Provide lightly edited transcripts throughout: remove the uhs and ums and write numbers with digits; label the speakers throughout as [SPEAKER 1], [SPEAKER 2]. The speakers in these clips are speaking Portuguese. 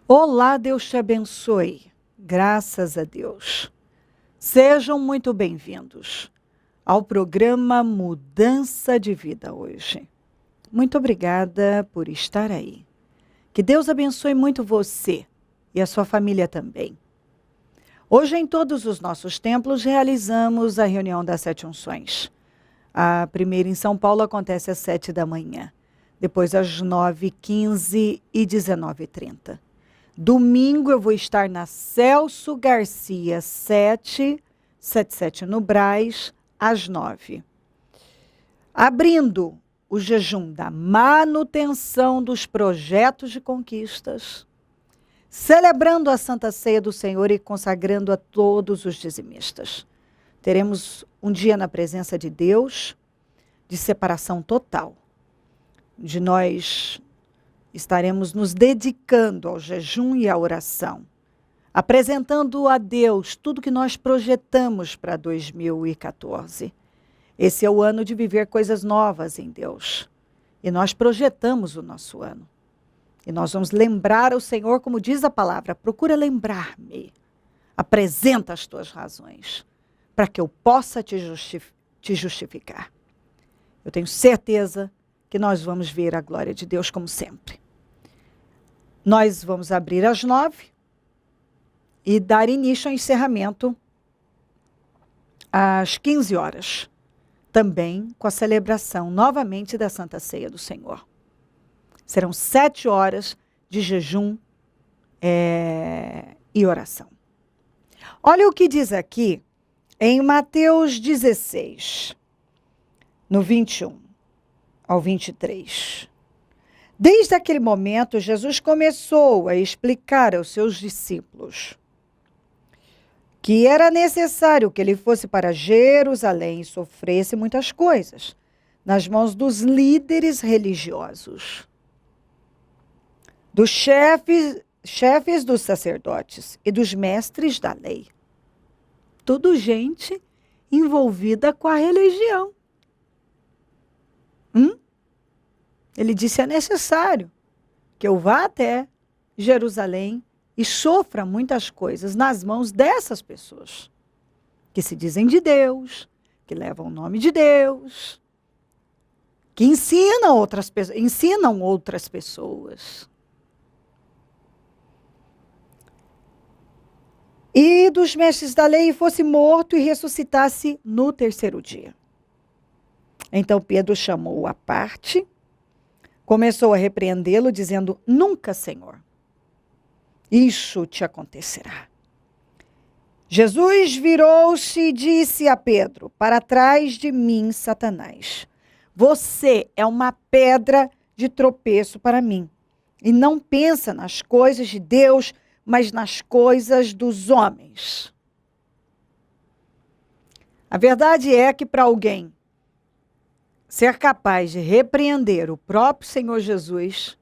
[SPEAKER 1] Olá, Deus te abençoe. Graças a Deus. Sejam muito bem-vindos ao programa Mudança de Vida hoje. Muito obrigada por estar aí. Que Deus abençoe muito você e a sua família também. Hoje, em todos os nossos templos, realizamos a reunião das 7 unções. A primeira em São Paulo acontece às 7 da manhã, depois às 9h15 e 19h30. Domingo eu vou estar na Celso Garcia 777 no Brás, às 9. Abrindo o jejum da manutenção dos projetos de conquistas, celebrando a Santa Ceia do Senhor e consagrando a todos os dizimistas. Teremos um dia na presença de Deus, de separação total, de nós estaremos nos dedicando ao jejum e à oração, apresentando a Deus tudo que nós projetamos para 2014. Esse é o ano de viver coisas novas em Deus. E nós projetamos o nosso ano. E nós vamos lembrar ao Senhor, como diz a palavra, procura lembrar-me. Apresenta as tuas razões, para que eu possa te justificar. Eu tenho certeza que nós vamos ver a glória de Deus como sempre. Nós vamos abrir às 9 e dar início ao encerramento às 15 horas. Também com a celebração novamente da Santa Ceia do Senhor. Serão 7 horas de jejum e oração. Olha o que diz aqui em Mateus 16, no 21 ao 23. Desde aquele momento, Jesus começou a explicar aos seus discípulos que era necessário que ele fosse para Jerusalém e sofresse muitas coisas nas mãos dos líderes religiosos, dos chefes dos sacerdotes e dos mestres da lei. Tudo gente envolvida com a religião. Ele disse, é necessário que eu vá até Jerusalém e sofra muitas coisas nas mãos dessas pessoas, que se dizem de Deus, que levam o nome de Deus, que ensinam outras pessoas. E dos mestres da lei fosse morto e ressuscitasse no terceiro dia. Então Pedro chamou-o à parte, começou a repreendê-lo, dizendo, nunca, Senhor, isso te acontecerá. Jesus virou-se e disse a Pedro, para trás de mim, Satanás, você é uma pedra de tropeço para mim, e não pensa nas coisas de Deus, mas nas coisas dos homens. A verdade é que para alguém ser capaz de repreender o próprio Senhor Jesus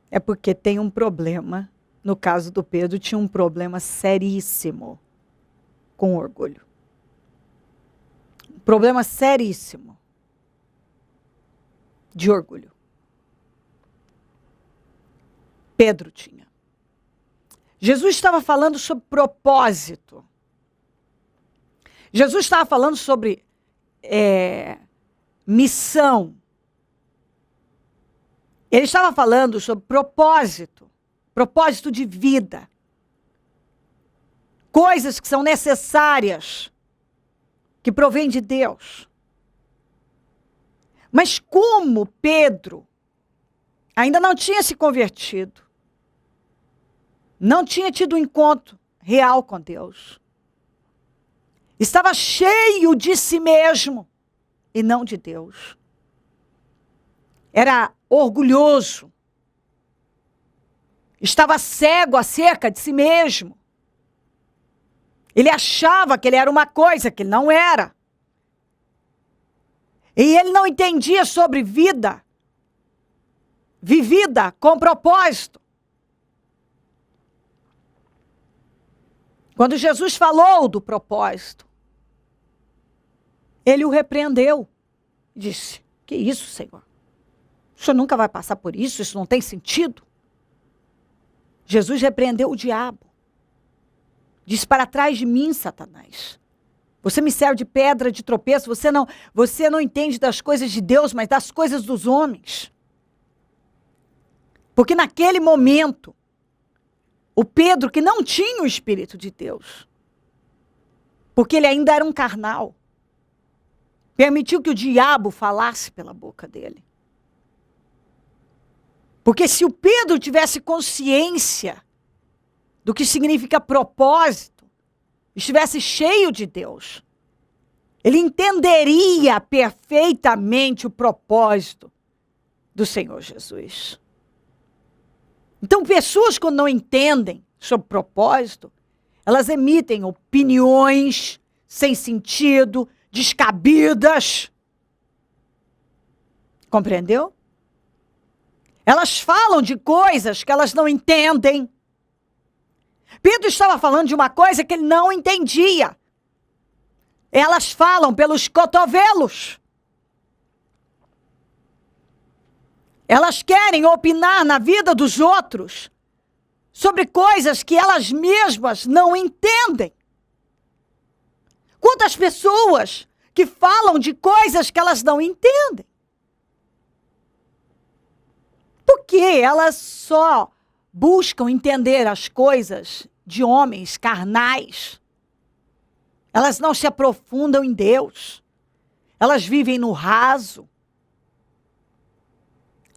[SPEAKER 1] é porque tem um problema. No caso do Pedro, tinha um problema seríssimo com orgulho. Um problema seríssimo de orgulho. Pedro tinha. Jesus estava falando sobre propósito. Jesus estava falando sobre missão. Ele estava falando sobre propósito de vida. Coisas que são necessárias, que provêm de Deus. Mas como Pedro ainda não tinha se convertido, não tinha tido um encontro real com Deus, estava cheio de si mesmo, e não de Deus. Era orgulhoso. Estava cego acerca de si mesmo. Ele achava que ele era uma coisa que ele não era. E ele não entendia sobre vida vivida com propósito. Quando Jesus falou do propósito, ele o repreendeu. Disse, que isso, Senhor? O senhor nunca vai passar por isso, isso não tem sentido. Jesus repreendeu o diabo. Diz: para trás de mim, Satanás. Você me serve de pedra de tropeço, você não entende das coisas de Deus, mas das coisas dos homens. Porque naquele momento, o Pedro, que não tinha o Espírito de Deus, porque ele ainda era um carnal, permitiu que o diabo falasse pela boca dele. Porque se o Pedro tivesse consciência do que significa propósito, estivesse cheio de Deus, ele entenderia perfeitamente o propósito do Senhor Jesus. Então, pessoas, quando não entendem sobre propósito, elas emitem opiniões sem sentido, descabidas. Compreendeu? Elas falam de coisas que elas não entendem. Pedro estava falando de uma coisa que ele não entendia. Elas falam pelos cotovelos. Elas querem opinar na vida dos outros sobre coisas que elas mesmas não entendem. Quantas pessoas que falam de coisas que elas não entendem? Porque elas só buscam entender as coisas de homens carnais. Elas não se aprofundam em Deus. Elas vivem no raso.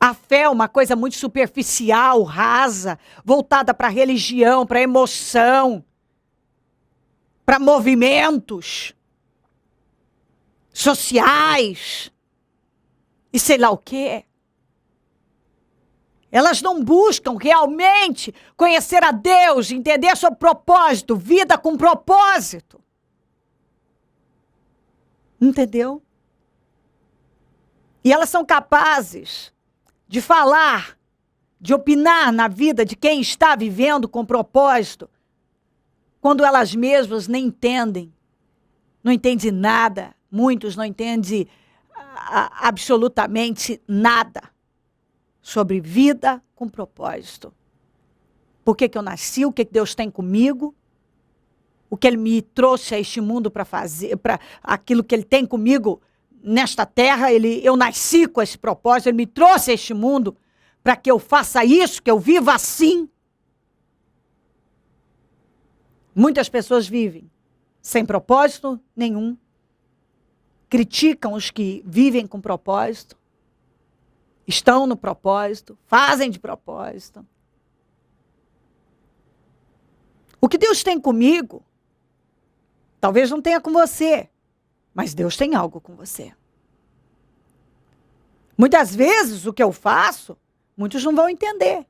[SPEAKER 1] A fé é uma coisa muito superficial, rasa, voltada para a religião, para a emoção, para movimentos sociais e sei lá o quê. Elas não buscam realmente conhecer a Deus, entender seu propósito, vida com propósito. Entendeu? E elas são capazes de falar, de opinar na vida de quem está vivendo com propósito, quando elas mesmas nem entendem, não entendem nada, muitos não entendem absolutamente nada sobre vida com propósito. Por que eu nasci, o que Deus tem comigo, o que Ele me trouxe a este mundo para fazer, para aquilo que Ele tem comigo nesta terra. Eu nasci com esse propósito, Ele me trouxe a este mundo para que eu faça isso, que eu viva assim. Muitas pessoas vivem sem propósito nenhum, criticam os que vivem com propósito, estão no propósito, fazem de propósito. O que Deus tem comigo, talvez não tenha com você, mas Deus tem algo com você. Muitas vezes o que eu faço, muitos não vão entender,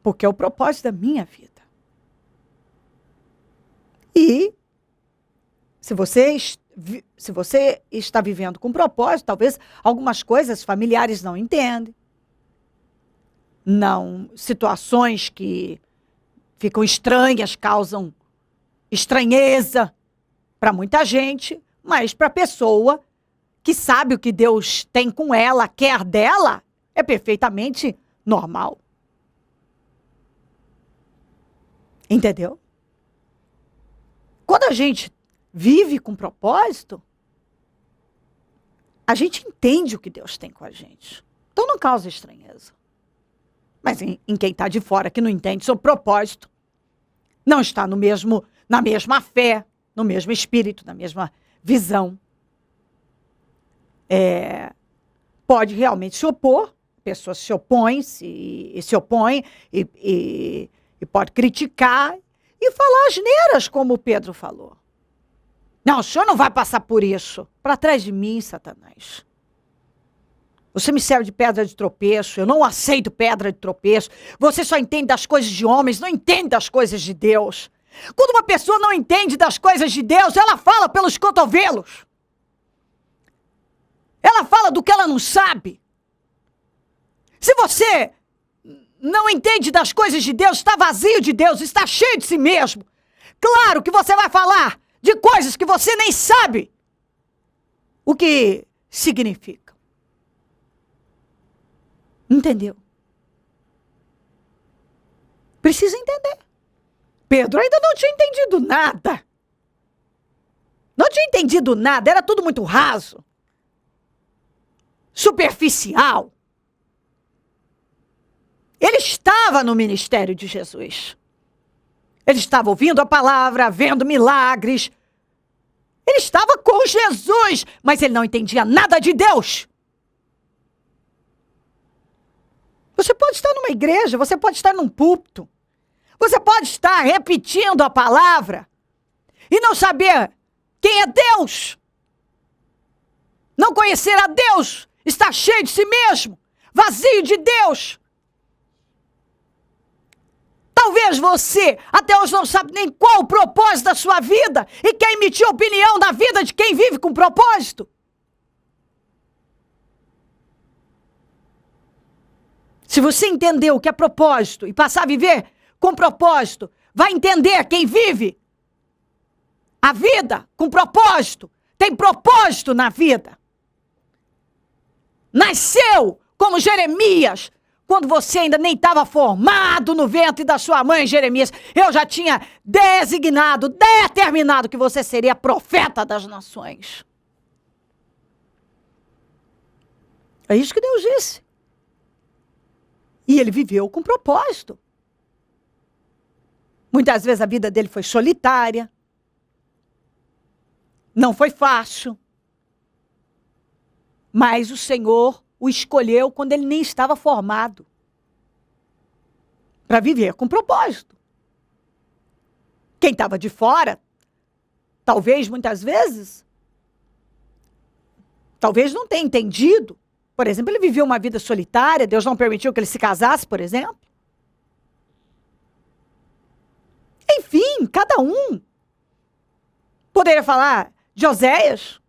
[SPEAKER 1] porque é o propósito da minha vida. E se você está vivendo com propósito, talvez algumas coisas familiares não entendem. Não, situações que ficam estranhas, causam estranheza para muita gente, mas para a pessoa que sabe o que Deus tem com ela, quer dela, é perfeitamente normal. Entendeu? Quando a gente vive com propósito, a gente entende o que Deus tem com a gente. Então não causa estranheza. Mas em quem está de fora, que não entende seu propósito, não está na mesma fé, no mesmo espírito, na mesma visão, pode realmente se opor. A pessoa se opõe e pode criticar e falar asneiras, como o Pedro falou. Não, o senhor não vai passar por isso. Para trás de mim, Satanás. Você me serve de pedra de tropeço, eu não aceito pedra de tropeço. Você só entende das coisas de homens, não entende das coisas de Deus. Quando uma pessoa não entende das coisas de Deus, ela fala pelos cotovelos. Ela fala do que ela não sabe. Se você não entende das coisas de Deus, está vazio de Deus, está cheio de si mesmo, claro que você vai falar de coisas que você nem sabe o que significam. Entendeu? precisa entender. Pedro ainda não tinha entendido nada. Não tinha entendido nada, era tudo muito raso. Superficial. Ele estava no ministério de Jesus. Ele estava ouvindo a palavra, vendo milagres. Ele estava com Jesus, mas ele não entendia nada de Deus. Você pode estar numa igreja, você pode estar num púlpito. Você pode estar repetindo a palavra e não saber quem é Deus. Não conhecer a Deus, estar cheio de si mesmo, vazio de Deus. Talvez você até hoje não sabe nem qual o propósito da sua vida e quer emitir opinião da vida de quem vive com propósito. Se você entender o que é propósito e passar a viver com propósito, vai entender quem vive a vida com propósito, tem propósito na vida. Nasceu como Jeremias, quando você ainda nem estava formado no ventre da sua mãe, Jeremias. Eu já tinha designado, determinado que você seria profeta das nações. É isso que Deus disse. E ele viveu com propósito. Muitas vezes a vida dele foi solitária. Não foi fácil. Mas o Senhor o escolheu quando ele nem estava formado. Para viver com propósito. Quem estava de fora, talvez muitas vezes, talvez não tenha entendido. Por exemplo, ele viveu uma vida solitária, Deus não permitiu que ele se casasse, por exemplo. Enfim, cada um. Poderia falar de Oséias.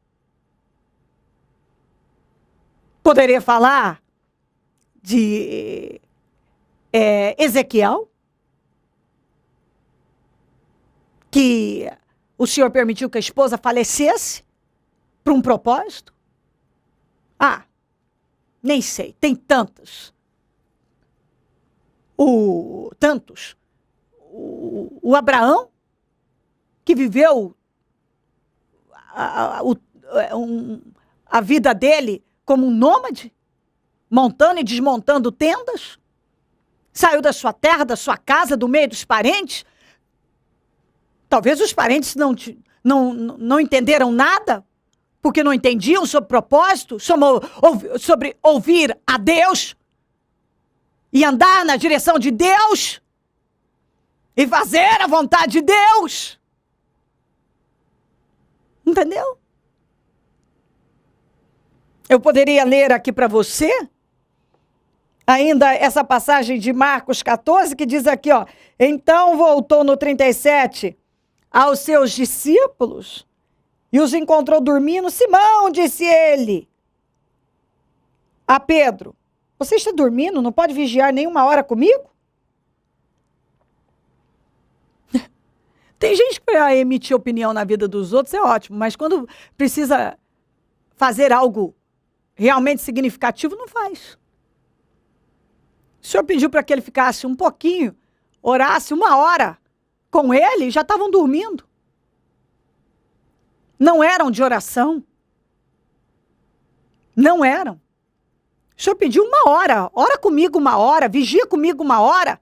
[SPEAKER 1] Poderia falar de Ezequiel. Que o Senhor permitiu que a esposa falecesse para um propósito. Nem sei, tem tantos. O Abraão, que viveu a vida dele como um nômade, montando e desmontando tendas, saiu da sua terra, da sua casa, do meio dos parentes. Talvez os parentes não entenderam nada, porque não entendiam sobre propósito, sobre ouvir a Deus e andar na direção de Deus e fazer a vontade de Deus. Entendeu? Eu poderia ler aqui para você ainda essa passagem de Marcos 14, que diz aqui, ó. Então voltou no 37 aos seus discípulos e os encontrou dormindo. Simão, disse ele a Pedro, você está dormindo? Não pode vigiar nem uma hora comigo? Tem gente que para emitir opinião na vida dos outros é ótimo, mas quando precisa fazer algo realmente significativo, não faz. O Senhor pediu para que ele ficasse um pouquinho, orasse uma hora com ele, e já estavam dormindo. Não eram de oração. Não eram. O Senhor pediu uma hora, ora comigo uma hora, vigia comigo uma hora.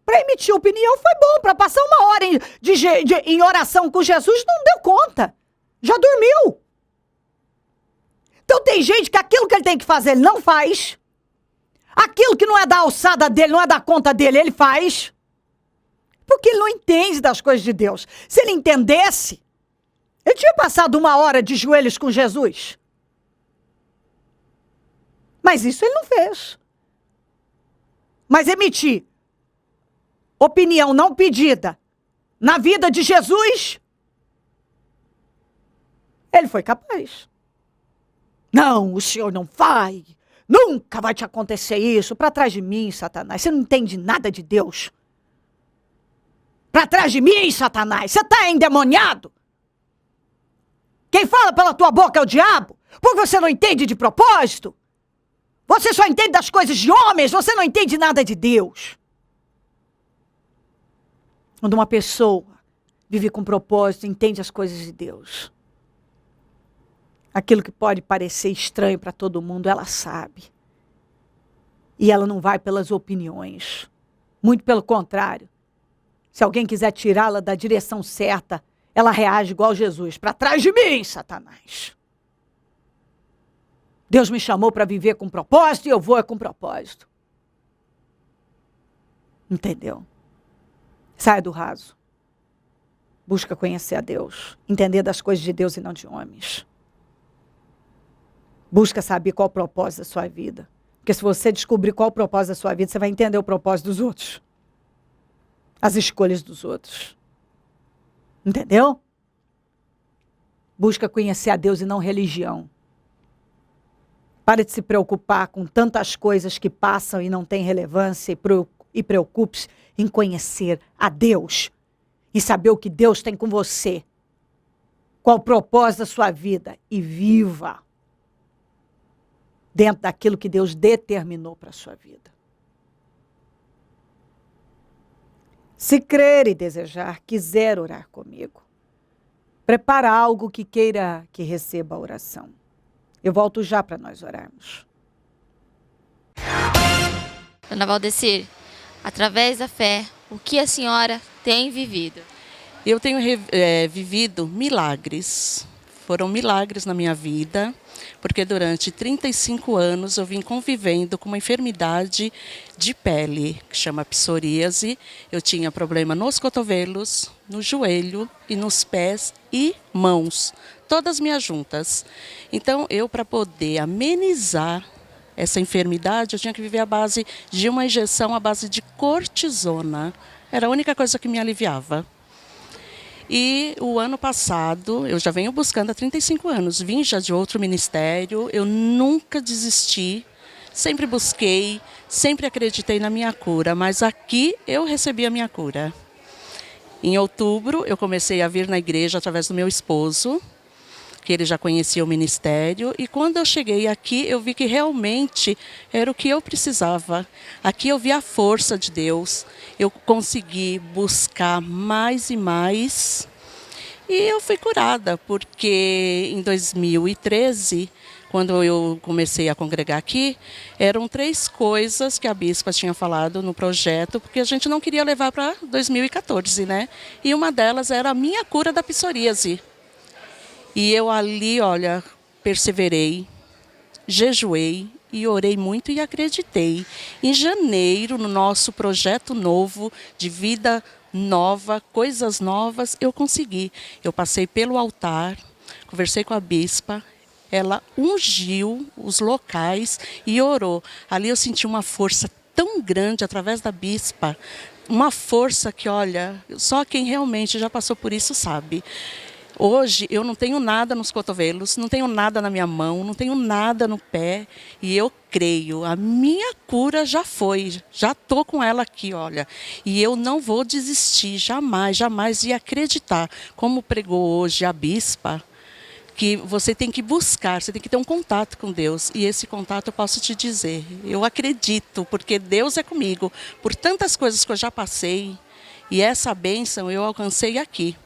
[SPEAKER 1] Para emitir opinião foi bom, para passar uma hora em oração com Jesus, não deu conta. Já dormiu. Então tem gente que aquilo que ele tem que fazer, ele não faz. Aquilo que não é da alçada dele, não é da conta dele, ele faz. Porque ele não entende das coisas de Deus. Se ele entendesse, ele tinha passado uma hora de joelhos com Jesus. Mas isso ele não fez. Mas emitir opinião não pedida na vida de Jesus, ele foi capaz. Não, o Senhor não vai. Nunca vai te acontecer isso. Para trás de mim, Satanás. Você não entende nada de Deus. Para trás de mim, Satanás. Você está endemoniado. Quem fala pela tua boca é o diabo. Porque você não entende de propósito. Você só entende das coisas de homens. Você não entende nada de Deus. Quando uma pessoa vive com propósito, entende as coisas de Deus, aquilo que pode parecer estranho para todo mundo, ela sabe. E ela não vai pelas opiniões. Muito pelo contrário. Se alguém quiser tirá-la da direção certa, ela reage igual Jesus. Para trás de mim, Satanás. Deus me chamou para viver com propósito e eu vou com propósito. Entendeu? Saia do raso. Busca conhecer a Deus. Entender das coisas de Deus e não de homens. Busca saber qual é o propósito da sua vida. Porque se você descobrir qual é o propósito da sua vida, você vai entender o propósito dos outros. As escolhas dos outros. Entendeu? Busca conhecer a Deus e não religião. Pare de se preocupar com tantas coisas que passam e não têm relevância e preocupe-se em conhecer a Deus e saber o que Deus tem com você. Qual o propósito da sua vida e viva dentro daquilo que Deus determinou para a sua vida. Se crer e desejar, quiser orar comigo, prepara algo que queira que receba a oração. Eu volto já para nós orarmos.
[SPEAKER 2] Dona Valdecir, através da fé, o que a senhora tem vivido?
[SPEAKER 3] Eu tenho vivido milagres. Foram milagres na minha vida, porque durante 35 anos eu vim convivendo com uma enfermidade de pele, que chama psoríase. Eu tinha problema nos cotovelos, no joelho e nos pés e mãos, todas minhas juntas. Então, para poder amenizar essa enfermidade, eu tinha que viver à base de uma injeção à base de cortisona. Era a única coisa que me aliviava. E o ano passado, eu já venho buscando há 35 anos, vim já de outro ministério, eu nunca desisti, sempre busquei, sempre acreditei na minha cura, mas aqui eu recebi a minha cura. Em outubro, eu comecei a vir na igreja através do meu esposo, que ele já conhecia o ministério, e quando eu cheguei aqui, eu vi que realmente era o que eu precisava. Aqui eu vi a força de Deus, eu consegui buscar mais e mais, e eu fui curada, porque em 2013, quando eu comecei a congregar aqui, eram 3 coisas que a bispa tinha falado no projeto, porque a gente não queria levar para 2014, né? E uma delas era a minha cura da psoríase. E eu ali, olha, perseverei, jejuei e orei muito e acreditei. Em janeiro, no nosso projeto novo, de vida nova, coisas novas, eu consegui. Eu passei pelo altar, conversei com a bispa, ela ungiu os locais e orou. Ali eu senti uma força tão grande através da bispa, uma força que, olha, só quem realmente já passou por isso sabe. Hoje eu não tenho nada nos cotovelos, não tenho nada na minha mão, não tenho nada no pé e eu creio, a minha cura já foi, já estou com ela aqui, olha. E eu não vou desistir, jamais, jamais de acreditar, como pregou hoje a bispa, que você tem que buscar, você tem que ter um contato com Deus. E esse contato eu posso te dizer, eu acredito, porque Deus é comigo, por tantas coisas que eu já passei e essa bênção eu alcancei aqui.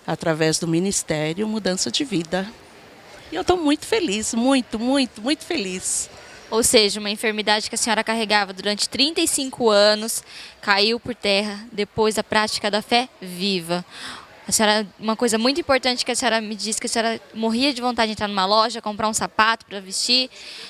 [SPEAKER 3] Através do Ministério Mudança de Vida. E eu estou muito feliz, muito, muito, muito feliz.
[SPEAKER 2] Ou seja, uma enfermidade que a senhora carregava durante 35 anos, caiu por terra depois da prática da fé viva. A senhora, uma coisa muito importante que a senhora me disse, que a senhora morria de vontade de entrar numa loja, comprar um sapato para vestir,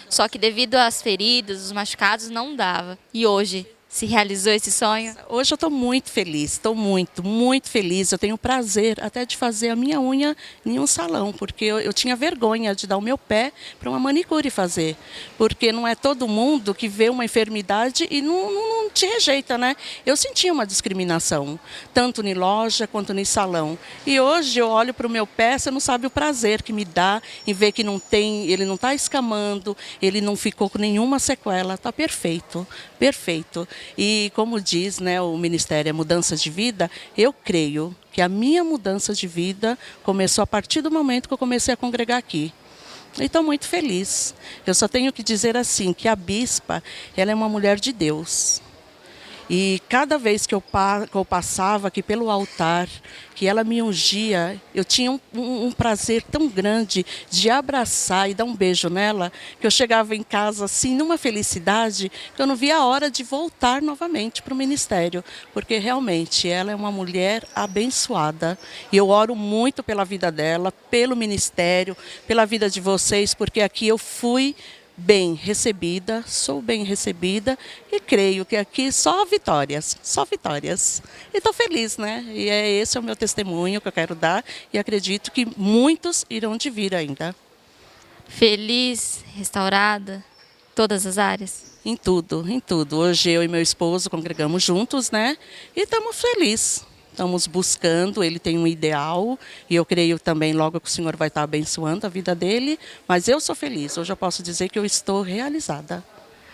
[SPEAKER 2] só que devido às feridas, os machucados, não dava. E hoje se realizou esse sonho?
[SPEAKER 3] Hoje eu estou muito feliz, estou muito, muito feliz. Eu tenho o prazer até de fazer a minha unha em um salão, porque eu tinha vergonha de dar o meu pé para uma manicure fazer. Porque não é todo mundo que vê uma enfermidade e não te rejeita, né? Eu sentia uma discriminação, tanto em loja quanto em salão. E hoje eu olho para o meu pé, você não sabe o prazer que me dá em ver que não tem, ele não está escamando, ele não ficou com nenhuma sequela, está perfeito, perfeito. E como diz, né, o Ministério é Mudança de Vida, eu creio que a minha mudança de vida começou a partir do momento que eu comecei a congregar aqui. E estou muito feliz. Eu só tenho que dizer assim, que a bispa, ela é uma mulher de Deus. E cada vez que eu passava aqui pelo altar, que ela me ungia, eu tinha um prazer tão grande de abraçar e dar um beijo nela, que eu chegava em casa assim, numa felicidade, que eu não via a hora de voltar novamente para o ministério, porque realmente ela é uma mulher abençoada. E eu oro muito pela vida dela, pelo ministério, pela vida de vocês, porque aqui eu fui bem recebida, sou bem recebida e creio que aqui só vitórias. E estou feliz, né? E esse é o meu testemunho que eu quero dar e acredito que muitos irão te vir ainda.
[SPEAKER 2] Feliz, restaurada, todas as áreas?
[SPEAKER 3] Em tudo, em tudo. Hoje eu e meu esposo congregamos juntos, né? E estamos felizes. Estamos buscando, ele tem um ideal e eu creio também logo que o Senhor vai estar abençoando a vida dele, mas eu sou feliz, hoje eu posso dizer que eu estou realizada.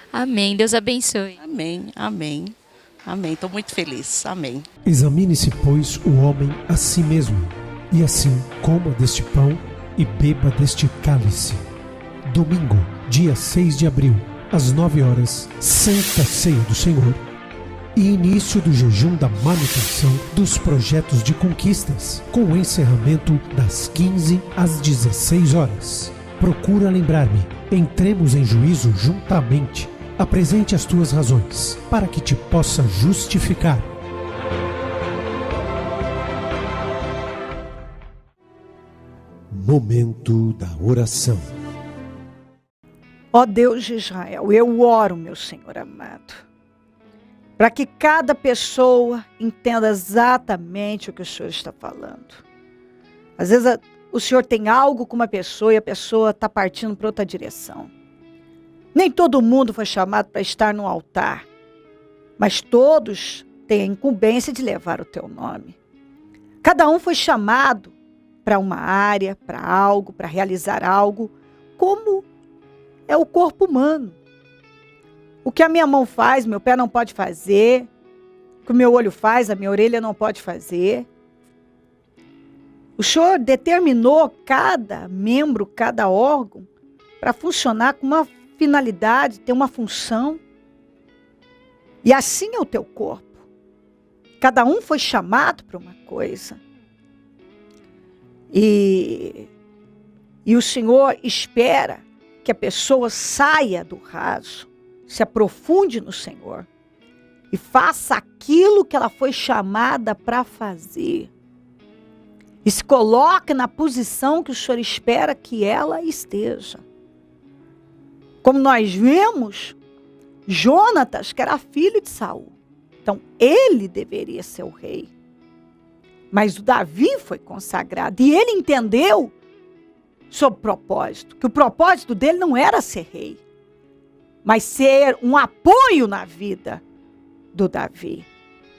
[SPEAKER 2] Amém, Deus abençoe.
[SPEAKER 3] Amém, amém, amém, estou muito feliz, amém.
[SPEAKER 4] Examine-se, pois, o homem a si mesmo, e assim coma deste pão e beba deste cálice. Domingo, dia 6 de abril, às 9 horas, Santa Ceia do Senhor. E início do jejum da manutenção dos projetos de conquistas, com o encerramento das 15 às 16 horas. Procura lembrar-me, entremos em juízo juntamente. Apresente as tuas razões, para que te possa justificar. Momento da oração.
[SPEAKER 1] Ó Deus de Israel, eu oro, meu Senhor amado, para que cada pessoa entenda exatamente o que o Senhor está falando. Às vezes o Senhor tem algo com uma pessoa e a pessoa está partindo para outra direção. Nem todo mundo foi chamado para estar no altar, mas todos têm a incumbência de levar o teu nome. Cada um foi chamado para uma área, para algo, para realizar algo, como é o corpo humano. O que a minha mão faz, meu pé não pode fazer. O que o meu olho faz, a minha orelha não pode fazer. O Senhor determinou cada membro, cada órgão, para funcionar com uma finalidade, ter uma função. E assim é o teu corpo. Cada um foi chamado para uma coisa. E o Senhor espera que a pessoa saia do raso, se aprofunde no Senhor e faça aquilo que ela foi chamada para fazer. E se coloque na posição que o Senhor espera que ela esteja. Como nós vemos, Jonatas, que era filho de Saul. Então, ele deveria ser o rei. Mas o Davi foi consagrado e ele entendeu sobre o propósito, que o propósito dele não era ser rei, mas ser um apoio na vida do Davi.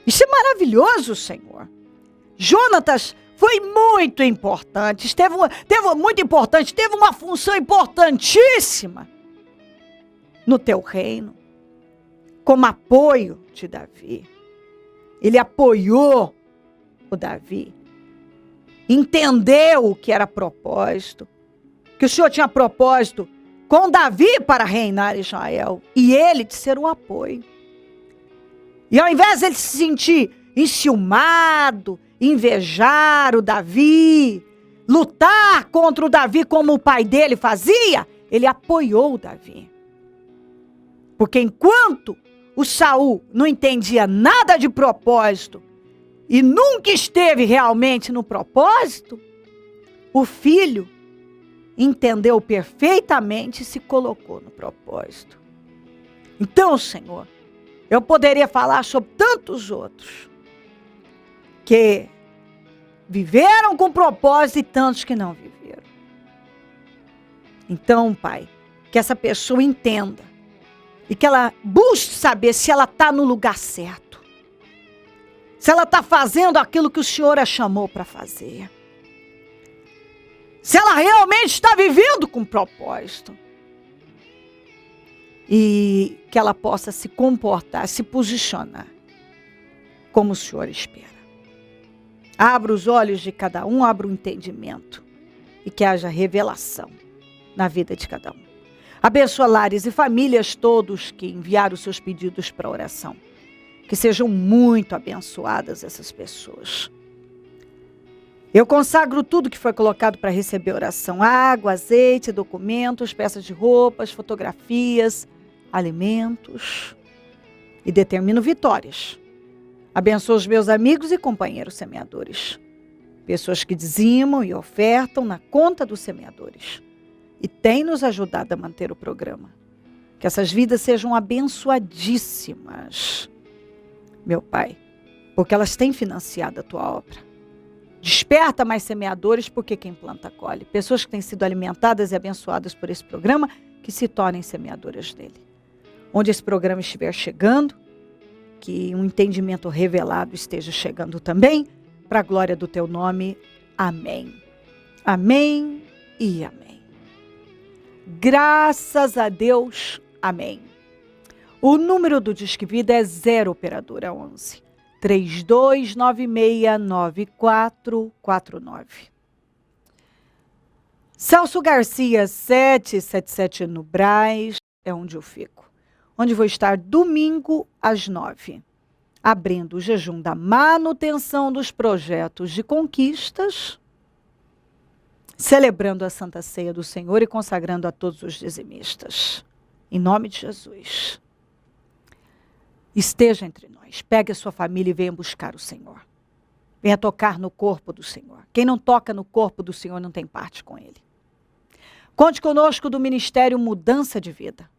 [SPEAKER 1] Isso é maravilhoso, Senhor. Jonatas foi muito importante, teve uma função importantíssima no teu reino, como apoio de Davi. Ele apoiou o Davi, entendeu o que era propósito, que o Senhor tinha propósito com Davi para reinar Israel, e ele de ser um apoio. E ao invés de ele se sentir enciumado, invejar o Davi, lutar contra o Davi como o pai dele fazia, ele apoiou o Davi. Porque enquanto o Saul não entendia nada de propósito e nunca esteve realmente no propósito, o filho entendeu perfeitamente e se colocou no propósito. Então, Senhor, eu poderia falar sobre tantos outros que viveram com propósito e tantos que não viveram. Então, Pai, que essa pessoa entenda e que ela busque saber se ela está no lugar certo, se ela está fazendo aquilo que o Senhor a chamou para fazer, se ela realmente está vivendo com propósito. E que ela possa se comportar, se posicionar como o Senhor espera. Abra os olhos de cada um, abra o entendimento e que haja revelação na vida de cada um. Abençoa lares e famílias todos que enviaram seus pedidos para oração. Que sejam muito abençoadas essas pessoas. Eu consagro tudo que foi colocado para receber oração: água, azeite, documentos, peças de roupas, fotografias, alimentos. E determino vitórias. Abençoo os meus amigos e companheiros semeadores. Pessoas que dizimam e ofertam na conta dos semeadores. E têm nos ajudado a manter o programa. Que essas vidas sejam abençoadíssimas, meu Pai, porque elas têm financiado a tua obra. Desperta mais semeadores, porque quem planta colhe. Pessoas que têm sido alimentadas e abençoadas por esse programa, que se tornem semeadoras dele. Onde esse programa estiver chegando, que um entendimento revelado esteja chegando também, para a glória do teu nome. Amém. Amém e amém. Graças a Deus. Amém. O número do Disque Vida é 0 operadora 11 32969449. Celso Garcia 777 no Brás é onde eu fico. Onde vou estar domingo às 9, abrindo o jejum da manutenção dos projetos de conquistas, celebrando a Santa Ceia do Senhor e consagrando a todos os dizimistas. Em nome de Jesus. Esteja entre nós. Pegue a sua família e venha buscar o Senhor. Venha tocar no corpo do Senhor. Quem não toca no corpo do Senhor não tem parte com Ele. Conte conosco do Ministério Mudança de Vida.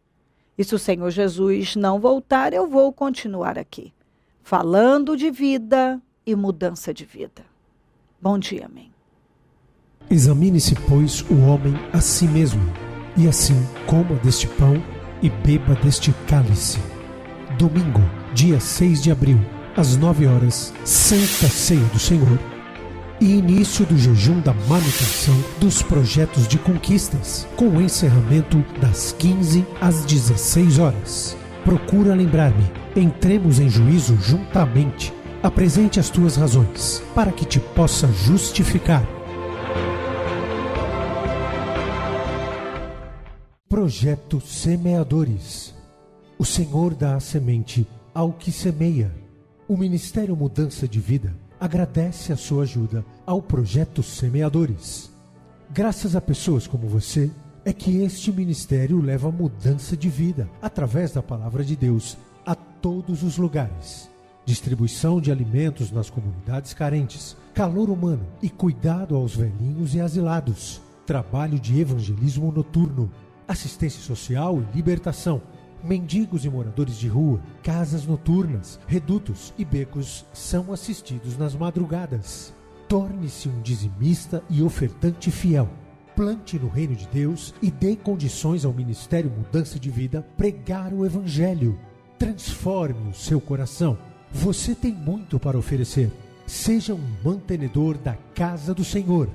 [SPEAKER 1] E se o Senhor Jesus não voltar, eu vou continuar aqui, falando de vida e mudança de vida. Bom dia, amém.
[SPEAKER 4] Examine-se, pois, o homem a si mesmo, e assim coma deste pão e beba deste cálice. Domingo, dia 6 de abril, às 9 horas, Santa Ceia do Senhor e início do jejum da manutenção dos projetos de conquistas, com o encerramento das 15 às 16 horas. Procura lembrar-me, entremos em juízo juntamente. Apresente as tuas razões, para que te possa justificar. Projeto Semeadores. O Senhor dá a semente ao que semeia. O Ministério Mudança de Vida agradece a sua ajuda ao Projeto Semeadores. Graças a pessoas como você, é que este ministério leva mudança de vida, através da Palavra de Deus, a todos os lugares. Distribuição de alimentos nas comunidades carentes, calor humano e cuidado aos velhinhos e asilados. Trabalho de evangelismo noturno, assistência social e libertação. Mendigos e moradores de rua, casas noturnas, redutos e becos são assistidos nas madrugadas. Torne-se um dizimista e ofertante fiel. Plante no reino de Deus e dê condições ao Ministério Mudança de Vida pregar o Evangelho. Transforme o seu coração. Você tem muito para oferecer. Seja um mantenedor da casa do Senhor.